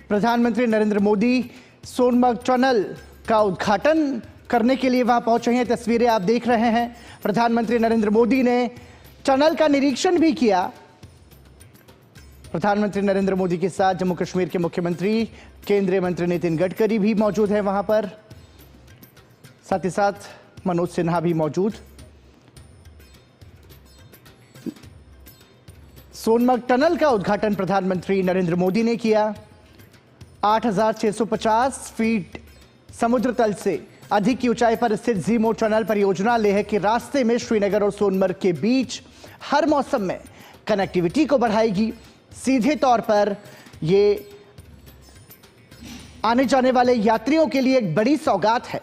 प्रधानमंत्री नरेंद्र मोदी सोनमर्ग टनल का उद्घाटन करने के लिए वहां पहुंचे हैं। तस्वीरें आप देख रहे हैं। प्रधानमंत्री नरेंद्र मोदी ने टनल का निरीक्षण भी किया। प्रधानमंत्री नरेंद्र मोदी के साथ जम्मू कश्मीर के मुख्यमंत्री केंद्रीय मंत्री नितिन गडकरी भी मौजूद हैं वहां पर, साथ ही साथ मनोज सिन्हा भी मौजूद। सोनमर्ग टनल का उद्घाटन प्रधानमंत्री नरेंद्र मोदी ने किया। 8,650 फीट समुद्र तल से अधिक की ऊंचाई पर स्थित ज़ीमो टनल परियोजना लेह के रास्ते में श्रीनगर और सोनमर्ग के बीच हर मौसम में कनेक्टिविटी को बढ़ाएगी। सीधे तौर पर ये आने जाने वाले यात्रियों के लिए एक बड़ी सौगात है।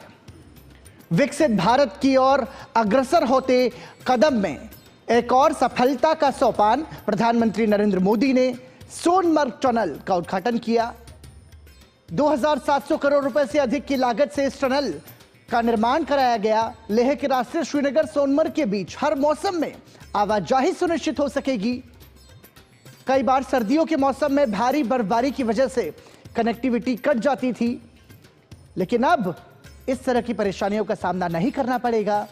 विकसित भारत की ओर अग्रसर होते कदम में एक और सफलता का सोपान प्रधानमंत्री नरेंद्र मोदी ने सोनमर्ग टनल का उद्घाटन किया। 2,700 करोड़ रुपए से अधिक की लागत से इस टनल का निर्माण कराया गया। लेह के रास्ते श्रीनगर सोनमर्ग के बीच हर मौसम में आवाजाही सुनिश्चित हो सकेगी। कई बार सर्दियों के मौसम में भारी बर्फबारी की वजह से कनेक्टिविटी कट जाती थी, लेकिन अब इस तरह की परेशानियों का सामना नहीं करना पड़ेगा।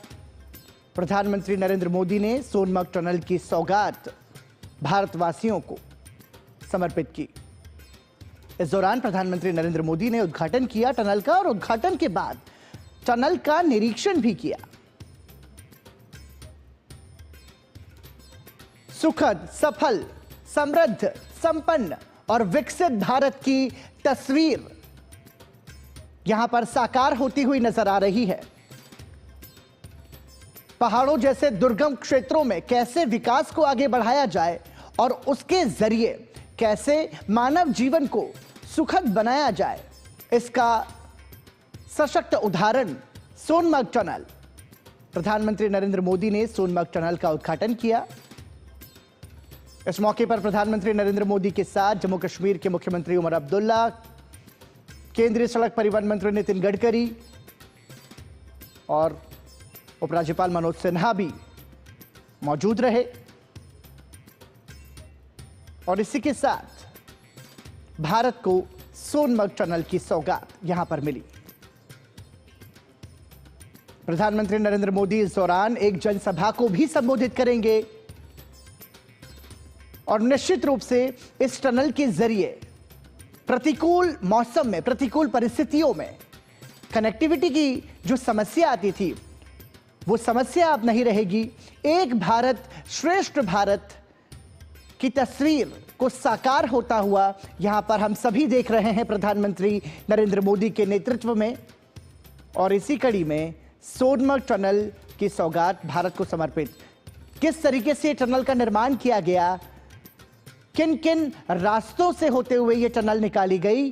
प्रधानमंत्री नरेंद्र मोदी ने सोनमर्ग टनल की सौगात भारतवासियों को समर्पित की। इस दौरान प्रधानमंत्री नरेंद्र मोदी ने उद्घाटन किया टनल का और उद्घाटन के बाद टनल का निरीक्षण भी किया। सुखद, सफल, समृद्ध, संपन्न और विकसित भारत की तस्वीर यहां पर साकार होती हुई नजर आ रही है। पहाड़ों जैसे दुर्गम क्षेत्रों में कैसे विकास को आगे बढ़ाया जाए और उसके जरिए कैसे मानव जीवन को सुखद बनाया जाए, इसका सशक्त उदाहरण सोनमर्ग टनल। प्रधानमंत्री नरेंद्र मोदी ने सोनमर्ग टनल का उद्घाटन किया। इस मौके पर प्रधानमंत्री नरेंद्र मोदी के साथ जम्मू कश्मीर के मुख्यमंत्री उमर अब्दुल्ला, केंद्रीय सड़क परिवहन मंत्री नितिन गडकरी और उपराज्यपाल मनोज सिन्हा भी मौजूद रहे। और इसी के साथ भारत को सोनमर्ग टनल की सौगात यहां पर मिली। प्रधानमंत्री नरेंद्र मोदी इस दौरान एक जनसभा को भी संबोधित करेंगे और निश्चित रूप से इस टनल के जरिए प्रतिकूल मौसम में, प्रतिकूल परिस्थितियों में कनेक्टिविटी की जो समस्या आती थी, वो समस्या अब नहीं रहेगी। एक भारत श्रेष्ठ भारत की तस्वीर को साकार होता हुआ यहां पर हम सभी देख रहे हैं प्रधानमंत्री नरेंद्र मोदी के नेतृत्व में। और इसी कड़ी में सोनमर्ग टनल की सौगात भारत को समर्पित। किस तरीके से टनल का निर्माण किया गया, किन किन रास्तों से होते हुए यह टनल निकाली गई,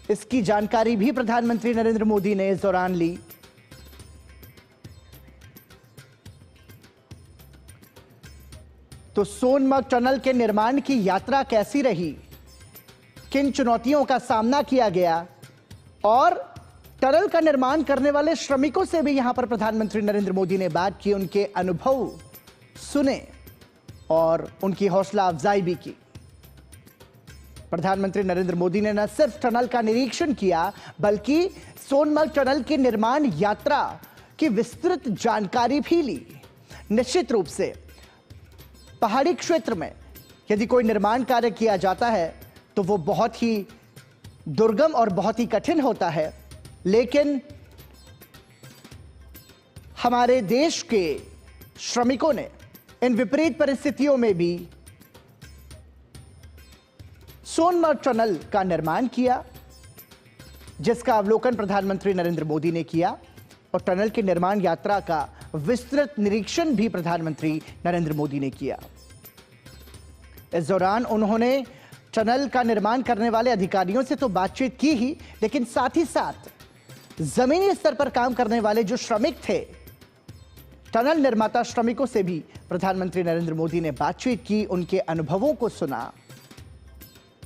इसकी जानकारी भी प्रधानमंत्री नरेंद्र मोदी ने इस दौरान ली। तो सोनमर्ग टनल के निर्माण की यात्रा कैसी रही, किन चुनौतियों का सामना किया गया और टनल का निर्माण करने वाले श्रमिकों से भी यहां पर प्रधानमंत्री नरेंद्र मोदी ने बात की, उनके अनुभव सुने और उनकी हौसला अफजाई भी की। प्रधानमंत्री नरेंद्र मोदी ने न सिर्फ टनल का निरीक्षण किया, बल्कि सोनमर्ग टनल की निर्माण यात्रा की विस्तृत जानकारी भी ली। निश्चित रूप से पहाड़ी क्षेत्र में यदि कोई निर्माण कार्य किया जाता है तो वो बहुत ही दुर्गम और बहुत ही कठिन होता है, लेकिन हमारे देश के श्रमिकों ने इन विपरीत परिस्थितियों में भी सोनमर्ग टनल का निर्माण किया, जिसका अवलोकन प्रधानमंत्री नरेंद्र मोदी ने किया और टनल के निर्माण यात्रा का विस्तृत निरीक्षण भी प्रधानमंत्री नरेंद्र मोदी ने किया। इस दौरान उन्होंने टनल का निर्माण करने वाले अधिकारियों से तो बातचीत की ही, लेकिन साथ ही साथ जमीनी स्तर पर काम करने वाले जो श्रमिक थे, टनल निर्माता श्रमिकों से भी प्रधानमंत्री नरेंद्र मोदी ने बातचीत की, उनके अनुभवों को सुना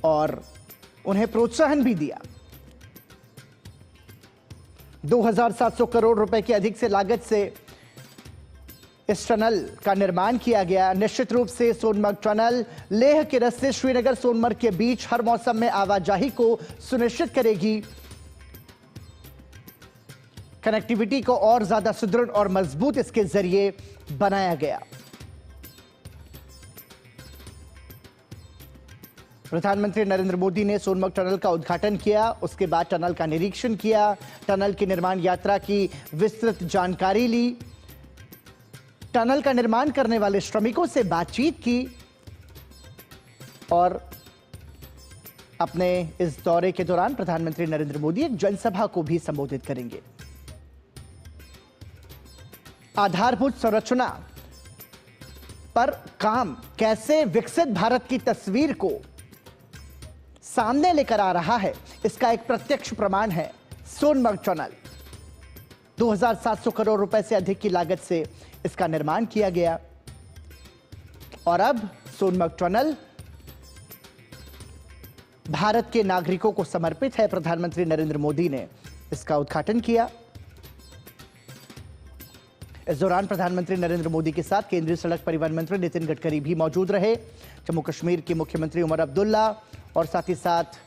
और उन्हें प्रोत्साहन भी दिया। 2,700 करोड़ रुपए की अधिक से लागत से इस टनल का निर्माण किया गया। निश्चित रूप से सोनमर्ग टनल लेह के रस्ते श्रीनगर सोनमर्ग के बीच हर मौसम में आवाजाही को सुनिश्चित करेगी। कनेक्टिविटी को और ज्यादा सुदृढ़ और मजबूत इसके जरिए बनाया गया। प्रधानमंत्री नरेंद्र मोदी ने सोनमर्ग टनल का उद्घाटन किया, उसके बाद टनल का निरीक्षण किया, टनल की निर्माण यात्रा की विस्तृत जानकारी ली, टनल का निर्माण करने वाले श्रमिकों से बातचीत की और अपने इस दौरे के दौरान प्रधानमंत्री नरेंद्र मोदी एक जनसभा को भी संबोधित करेंगे। आधारभूत संरचना पर काम कैसे विकसित भारत की तस्वीर को सामने लेकर आ रहा है, इसका एक प्रत्यक्ष प्रमाण है सोनमर्ग टनल। 2700 करोड़ रुपए से अधिक की लागत से इसका निर्माण किया गया और अब सोनमर्ग टनल भारत के नागरिकों को समर्पित है। प्रधानमंत्री नरेंद्र मोदी ने इसका उद्घाटन किया। इस दौरान प्रधानमंत्री नरेंद्र मोदी के साथ केंद्रीय सड़क परिवहन मंत्री नितिन गडकरी भी मौजूद रहे। जम्मू कश्मीर के मुख्यमंत्री उमर अब्दुल्ला और साथ ही साथ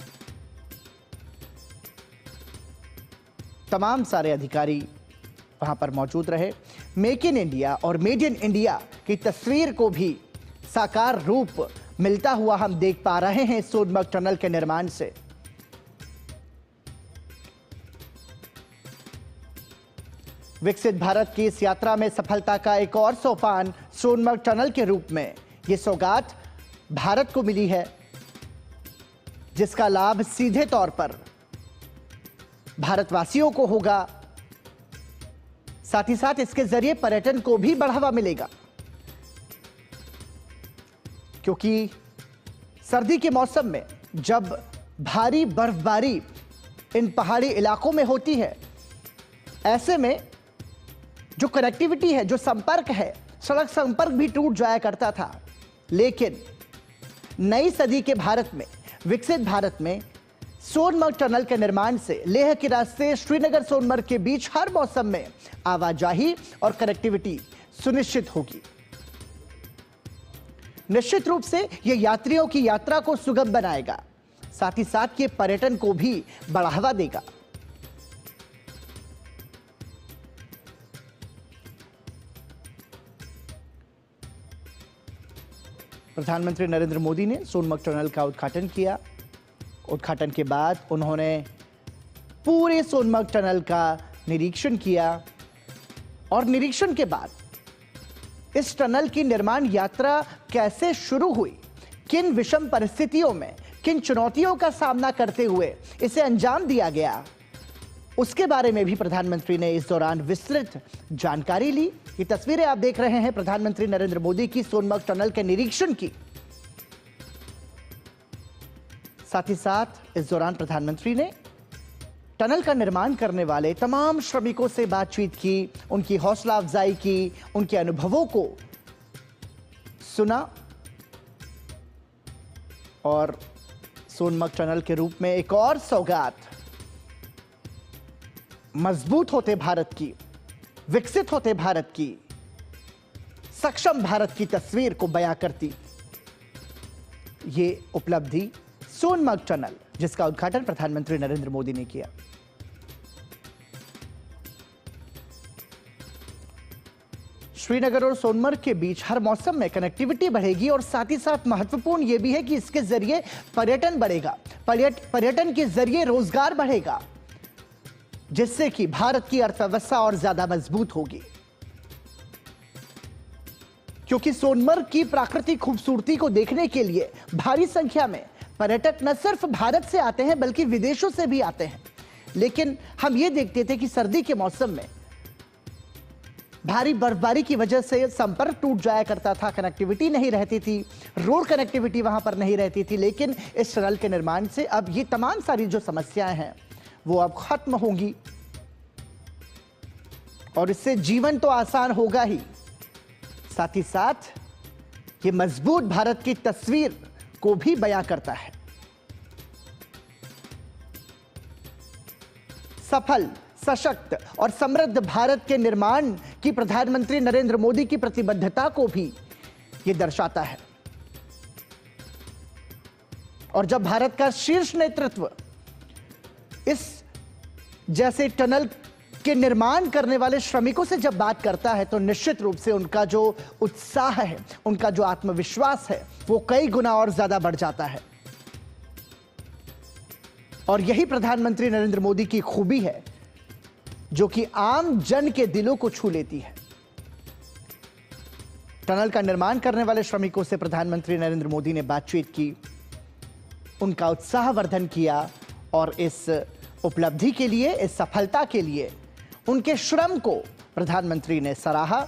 तमाम सारे अधिकारी वहां पर मौजूद रहे। मेक इन इंडिया और मेड इन इंडिया की तस्वीर को भी साकार रूप मिलता हुआ हम देख पा रहे हैं सोनमर्ग टनल के निर्माण से। विकसित भारत की इस यात्रा में सफलता का एक और सोपान सोनमर्ग टनल के रूप में यह सौगात भारत को मिली है, जिसका लाभ सीधे तौर पर भारतवासियों को होगा। साथ ही साथ इसके जरिए पर्यटन को भी बढ़ावा मिलेगा, क्योंकि सर्दी के मौसम में जब भारी बर्फबारी इन पहाड़ी इलाकों में होती है, ऐसे में जो कनेक्टिविटी है, जो संपर्क है, सड़क संपर्क भी टूट जाया करता था। लेकिन नई सदी के भारत में, विकसित भारत में सोनमर्ग टनल के निर्माण से लेह के रास्ते श्रीनगर सोनमर्ग के बीच हर मौसम में आवाजाही और कनेक्टिविटी सुनिश्चित होगी। निश्चित रूप से यह यात्रियों की यात्रा को सुगम बनाएगा, साथ ही साथ ये पर्यटन को भी बढ़ावा देगा। प्रधानमंत्री नरेंद्र मोदी ने सोनमर्ग टनल का उद्घाटन किया। उद्घाटन के बाद उन्होंने पूरे सोनमर्ग टनल का निरीक्षण किया और निरीक्षण के बाद इस टनल की निर्माण यात्रा कैसे शुरू हुई, किन विषम परिस्थितियों में, किन चुनौतियों का सामना करते हुए इसे अंजाम दिया गया, उसके बारे में भी प्रधानमंत्री ने इस दौरान विस्तृत जानकारी ली। ये तस्वीरें आप देख रहे हैं प्रधानमंत्री नरेंद्र मोदी की सोनमर्ग टनल के निरीक्षण की। साथ ही साथ इस दौरान प्रधानमंत्री ने टनल का निर्माण करने वाले तमाम श्रमिकों से बातचीत की, उनकी हौसला अफजाई की, उनके अनुभवों को सुना और सोनमर्ग टनल के रूप में एक और सौगात मजबूत होते भारत की, विकसित होते भारत की, सक्षम भारत की तस्वीर को बयां करती ये उपलब्धि सोनमर्ग टनल, जिसका उद्घाटन प्रधानमंत्री नरेंद्र मोदी ने किया। श्रीनगर और सोनमर्ग के बीच हर मौसम में कनेक्टिविटी बढ़ेगी और साथ ही साथ महत्वपूर्ण यह भी है कि इसके जरिए पर्यटन बढ़ेगा, पर्यटन के जरिए रोजगार बढ़ेगा, जिससे कि भारत की अर्थव्यवस्था और ज्यादा मजबूत होगी। क्योंकि सोनमर्ग की प्राकृतिक खूबसूरती को देखने के लिए भारी संख्या में पर्यटक न सिर्फ भारत से आते हैं बल्कि विदेशों से भी आते हैं। लेकिन हम ये देखते थे कि सर्दी के मौसम में भारी बर्फबारी की वजह से संपर्क टूट जाया करता था, कनेक्टिविटी नहीं रहती थी, रोड कनेक्टिविटी वहां पर नहीं रहती थी। लेकिन इस टनल के निर्माण से अब ये तमाम सारी जो समस्याएं हैं वो अब खत्म होंगी और इससे जीवन तो आसान होगा ही, साथ ही साथ ये मजबूत भारत की तस्वीर को भी बयां करता है। सफल, सशक्त और समृद्ध भारत के निर्माण कि प्रधानमंत्री नरेंद्र मोदी की प्रतिबद्धता को भी यह दर्शाता है। और जब भारत का शीर्ष नेतृत्व इस जैसे टनल के निर्माण करने वाले श्रमिकों से जब बात करता है, तो निश्चित रूप से उनका जो उत्साह है, उनका जो आत्मविश्वास है, वो कई गुना और ज्यादा बढ़ जाता है। और यही प्रधानमंत्री नरेंद्र मोदी की खूबी है, जो कि आम जन के दिलों को छू लेती है। टनल का निर्माण करने वाले श्रमिकों से प्रधानमंत्री नरेंद्र मोदी ने बातचीत की, उनका उत्साहवर्धन किया और इस उपलब्धि के लिए, इस सफलता के लिए उनके श्रम को प्रधानमंत्री ने सराहा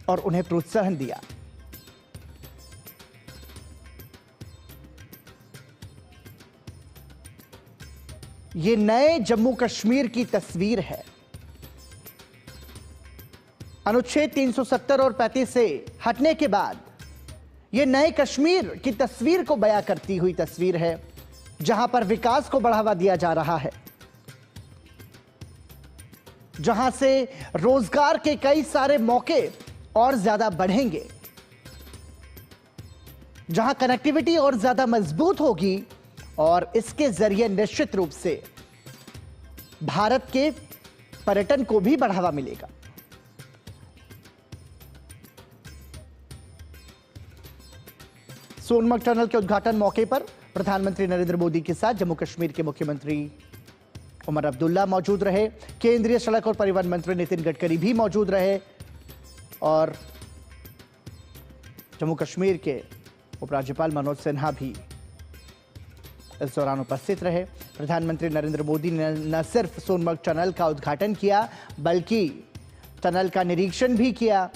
और उन्हें प्रोत्साहन दिया। ये नए जम्मू कश्मीर की तस्वीर है। अनुच्छेद 370 और 35 से हटने के बाद यह नए कश्मीर की तस्वीर को बयां करती हुई तस्वीर है, जहां पर विकास को बढ़ावा दिया जा रहा है, जहां से रोजगार के कई सारे मौके और ज्यादा बढ़ेंगे, जहां कनेक्टिविटी और ज्यादा मजबूत होगी और इसके जरिए निश्चित रूप से भारत के पर्यटन को भी बढ़ावा मिलेगा। सोनमर्ग टनल के उद्घाटन मौके पर प्रधानमंत्री नरेंद्र मोदी के साथ जम्मू कश्मीर के मुख्यमंत्री उमर अब्दुल्ला मौजूद रहे, केंद्रीय सड़क और परिवहन मंत्री नितिन गडकरी भी मौजूद रहे और जम्मू कश्मीर के उपराज्यपाल मनोज सिन्हा भी इस दौरान उपस्थित रहे। प्रधानमंत्री नरेंद्र मोदी ने न सिर्फ सोनमर्ग टनल का उद्घाटन किया, बल्कि टनल का निरीक्षण भी किया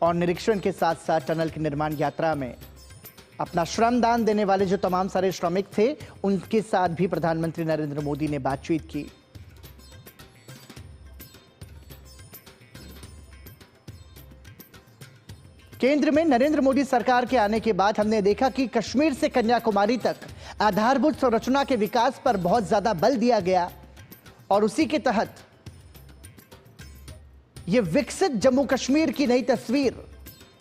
और निरीक्षण के साथ साथ टनल की निर्माण यात्रा में अपना श्रमदान देने वाले जो तमाम सारे श्रमिक थे, उनके साथ भी प्रधानमंत्री नरेंद्र मोदी ने बातचीत की। केंद्र में नरेंद्र मोदी सरकार के आने के बाद हमने देखा कि कश्मीर से कन्याकुमारी तक आधारभूत संरचना के विकास पर बहुत ज्यादा बल दिया गया और उसी के तहत यह विकसित जम्मू कश्मीर की नई तस्वीर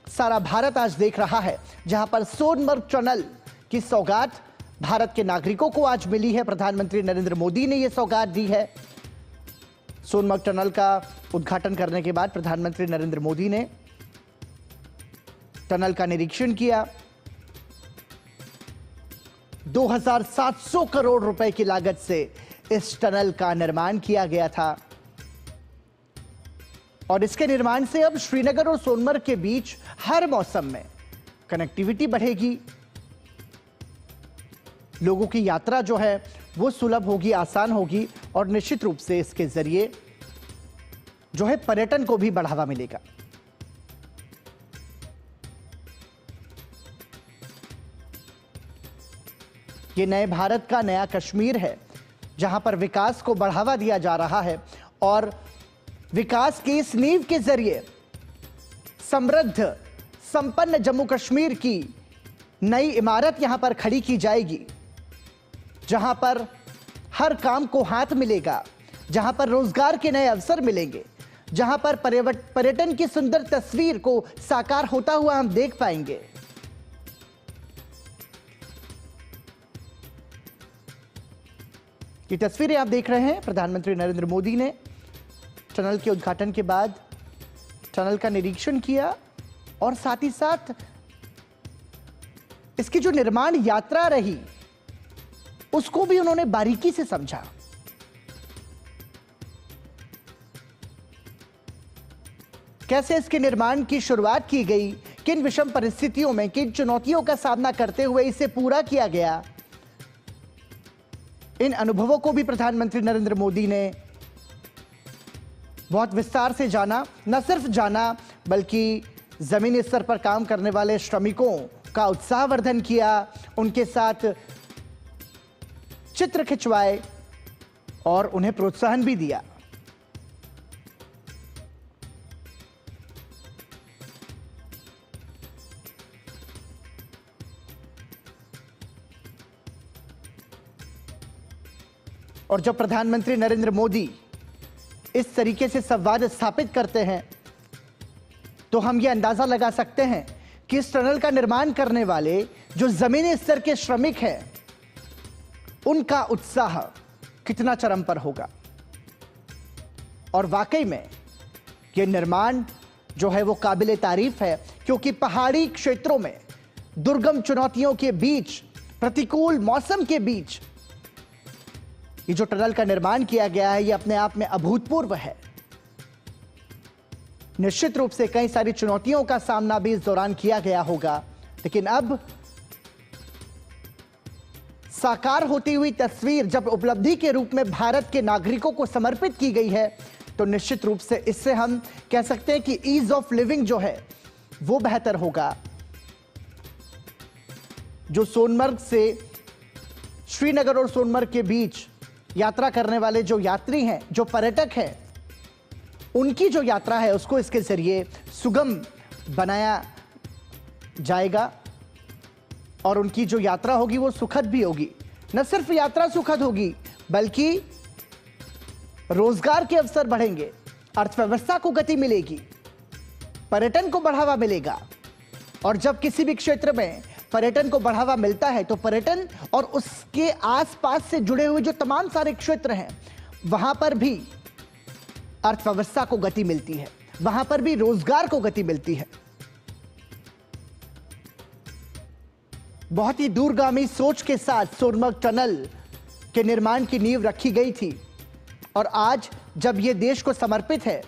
सारा भारत आज देख रहा है, जहां पर सोनमर्ग टनल की सौगात भारत के नागरिकों को आज मिली है। प्रधानमंत्री नरेंद्र मोदी ने यह सौगात दी है। सोनमर्ग टनल का उद्घाटन करने के बाद प्रधानमंत्री नरेंद्र मोदी ने टनल का निरीक्षण किया। 2700 करोड़ रुपए की लागत से इस टनल का निर्माण किया गया था और इसके निर्माण से अब श्रीनगर और सोनमर्ग के बीच हर मौसम में कनेक्टिविटी बढ़ेगी, लोगों की यात्रा जो है वो सुलभ होगी, आसान होगी और निश्चित रूप से इसके जरिए जो है पर्यटन को भी बढ़ावा मिलेगा। ये नए भारत का नया कश्मीर है, जहां पर विकास को बढ़ावा दिया जा रहा है और विकास की इस नींव के जरिए समृद्ध संपन्न जम्मू कश्मीर की नई इमारत यहां पर खड़ी की जाएगी, जहां पर हर काम को हाथ मिलेगा, जहां पर रोजगार के नए अवसर मिलेंगे, जहां पर पर्यटन की सुंदर तस्वीर को साकार होता हुआ हम देख पाएंगे। ये तस्वीरें आप देख रहे हैं, प्रधानमंत्री नरेंद्र मोदी ने टनल के उद्घाटन के बाद टनल का निरीक्षण किया और साथ ही साथ इसकी जो निर्माण यात्रा रही उसको भी उन्होंने बारीकी से समझा। कैसे इसके निर्माण की शुरुआत की गई, किन विषम परिस्थितियों में, किन चुनौतियों का सामना करते हुए इसे पूरा किया गया, इन अनुभवों को भी प्रधानमंत्री नरेंद्र मोदी ने बहुत विस्तार से जाना। न सिर्फ जाना बल्कि जमीनी स्तर पर काम करने वाले श्रमिकों का उत्साहवर्धन किया, उनके साथ चित्र खिंचवाए और उन्हें प्रोत्साहन भी दिया। और जब प्रधानमंत्री नरेंद्र मोदी इस तरीके से संवाद स्थापित करते हैं तो हम ये अंदाजा लगा सकते हैं कि इस टनल का निर्माण करने वाले जो जमीनी स्तर के श्रमिक हैं उनका उत्साह कितना चरम पर होगा। और वाकई में यह निर्माण जो है वो काबिले तारीफ है, क्योंकि पहाड़ी क्षेत्रों में दुर्गम चुनौतियों के बीच, प्रतिकूल मौसम के बीच ये जो टनल का निर्माण किया गया है ये अपने आप में अभूतपूर्व है। निश्चित रूप से कई सारी चुनौतियों का सामना भी इस दौरान किया गया होगा, लेकिन अब साकार होती हुई तस्वीर जब उपलब्धि के रूप में भारत के नागरिकों को समर्पित की गई है तो निश्चित रूप से इससे हम कह सकते हैं कि ईज ऑफ लिविंग जो है वो बेहतर होगा। जो सोनमर्ग से श्रीनगर और सोनमर्ग के बीच यात्रा करने वाले जो यात्री हैं, जो पर्यटक हैं, उनकी जो यात्रा है उसको इसके जरिए सुगम बनाया जाएगा और उनकी जो यात्रा होगी वो सुखद भी होगी। न सिर्फ यात्रा सुखद होगी बल्कि रोजगार के अवसर बढ़ेंगे, अर्थव्यवस्था को गति मिलेगी, पर्यटन को बढ़ावा मिलेगा। और जब किसी भी क्षेत्र में पर्यटन को बढ़ावा मिलता है तो पर्यटन और उसके आसपास से जुड़े हुए जो तमाम सारे क्षेत्र हैं वहां पर भी अर्थव्यवस्था को गति मिलती है, वहां पर भी रोजगार को गति मिलती है। बहुत ही दूरगामी सोच के साथ सोनमर्ग टनल के निर्माण की नींव रखी गई थी और आज जब यह देश को समर्पित है